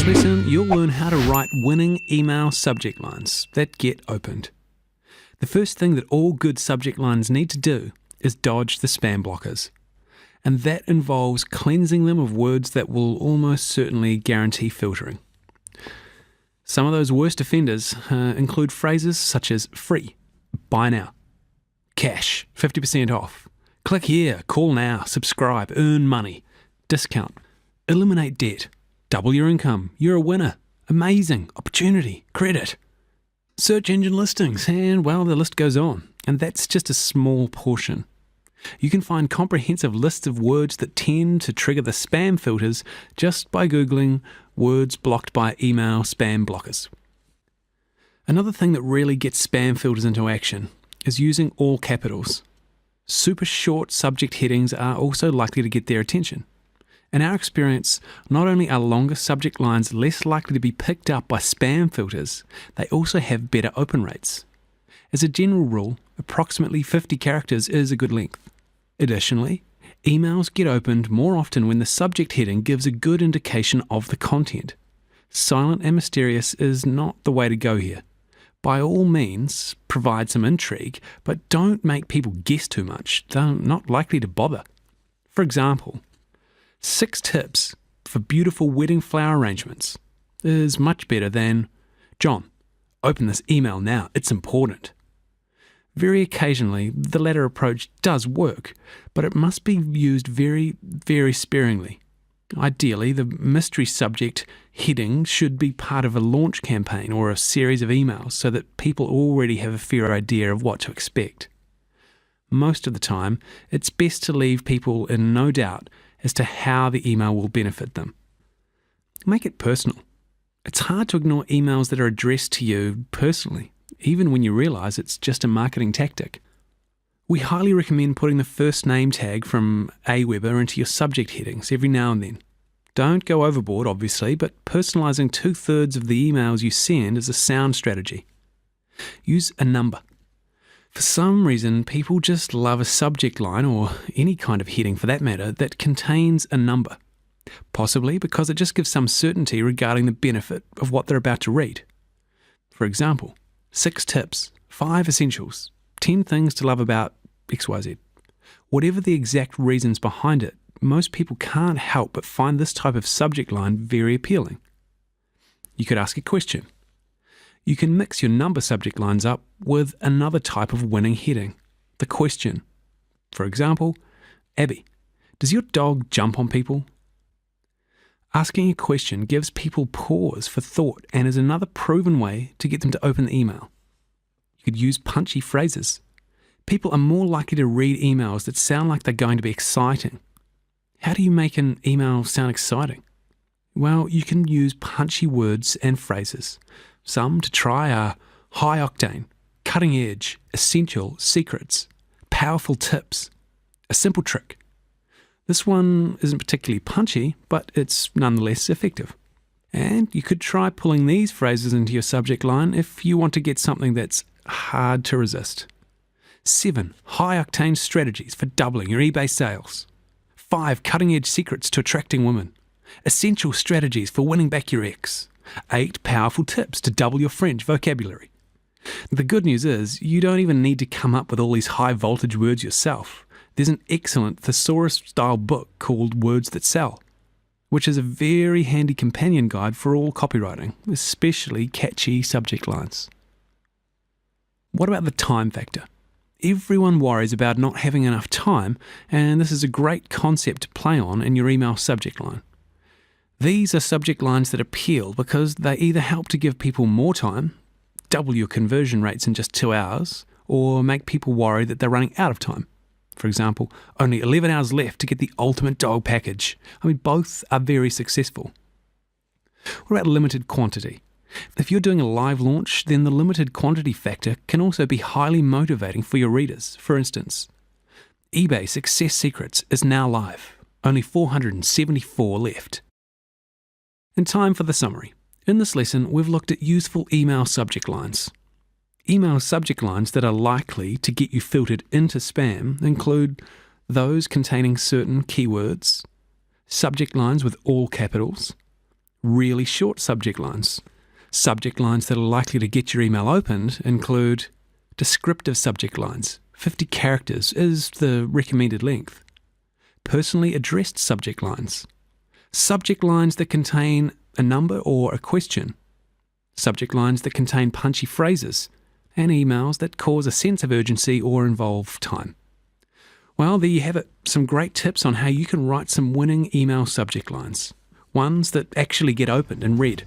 lesson, you'll learn how to write winning email subject lines that get opened. The first thing that all good subject lines need to do is dodge the spam blockers. And that involves cleansing them of words that will almost certainly guarantee filtering. Some of those worst offenders include phrases such as free, buy now, cash, 50% off, click here, call now, subscribe, earn money, discount, eliminate debt, double your income, you're a winner, amazing, opportunity, credit, search engine listings, and well, the list goes on. And that's just a small portion. You can find comprehensive lists of words that tend to trigger the spam filters just by Googling words blocked by email spam blockers. Another thing that really gets spam filters into action is using all capitals. Super short subject headings are also likely to get their attention. In our experience, not only are longer subject lines less likely to be picked up by spam filters, they also have better open rates. As a general rule, approximately 50 characters is a good length. Additionally, emails get opened more often when the subject heading gives a good indication of the content. Silent and mysterious is not the way to go here. By all means, provide some intrigue, but don't make people guess too much. They're not likely to bother. For example, 6 tips for beautiful wedding flower arrangements is much better than, John, open this email now, it's important. Very occasionally, the latter approach does work, but it must be used very, very sparingly. Ideally, the mystery subject heading should be part of a launch campaign or a series of emails so that people already have a fair idea of what to expect. Most of the time, it's best to leave people in no doubt as to how the email will benefit them. Make it personal. It's hard to ignore emails that are addressed to you personally, even when you realise it's just a marketing tactic. We highly recommend putting the first name tag from Aweber into your subject headings every now and then. Don't go overboard, obviously, but personalising 2/3 of the emails you send is a sound strategy. Use a number. For some reason, people just love a subject line, or any kind of heading for that matter, that contains a number. Possibly because it just gives some certainty regarding the benefit of what they're about to read. For example, 6 tips, 5 essentials, 10 things to love about XYZ. Whatever the exact reasons behind it, most people can't help but find this type of subject line very appealing. You could ask a question. You can mix your number subject lines up with another type of winning heading, the question. For example, Abby, does your dog jump on people? Asking a question gives people pause for thought and is another proven way to get them to open the email. You could use punchy phrases. People are more likely to read emails that sound like they're going to be exciting. How do you make an email sound exciting? Well, you can use punchy words and phrases. Some to try are high octane, cutting edge, essential, secrets, powerful tips, a simple trick. This one isn't particularly punchy, but it's nonetheless effective. And you could try pulling these phrases into your subject line if you want to get something that's hard to resist. 7 high-octane strategies for doubling your eBay sales. 5 cutting-edge secrets to attracting women. Essential strategies for winning back your ex. 8 powerful tips to double your French vocabulary. The good news is you don't even need to come up with all these high-voltage words yourself. There's an excellent thesaurus-style book called Words That Sell, which is a very handy companion guide for all copywriting, especially catchy subject lines. What about the time factor? Everyone worries about not having enough time, and this is a great concept to play on in your email subject line. These are subject lines that appeal because they either help to give people more time, double your conversion rates in just 2 hours, or make people worry that they're running out of time. For example, only 11 hours left to get the ultimate dog package. Both are very successful. What about limited quantity? If you're doing a live launch, then the limited quantity factor can also be highly motivating for your readers. For instance, eBay Success Secrets is now live. Only 474 left. And time for the summary. In this lesson, we've looked at useful email subject lines. Email subject lines that are likely to get you filtered into spam include those containing certain keywords, subject lines with all capitals, Really short subject lines. Subject lines that are likely to get your email opened include descriptive subject lines. 50 characters is the recommended length. Personally addressed subject lines. Subject lines that contain a number or a question. Subject lines that contain punchy phrases. And emails that cause a sense of urgency or involve time. Well, there you have it. Some great tips on how you can write some winning email subject lines. Ones that actually get opened and read.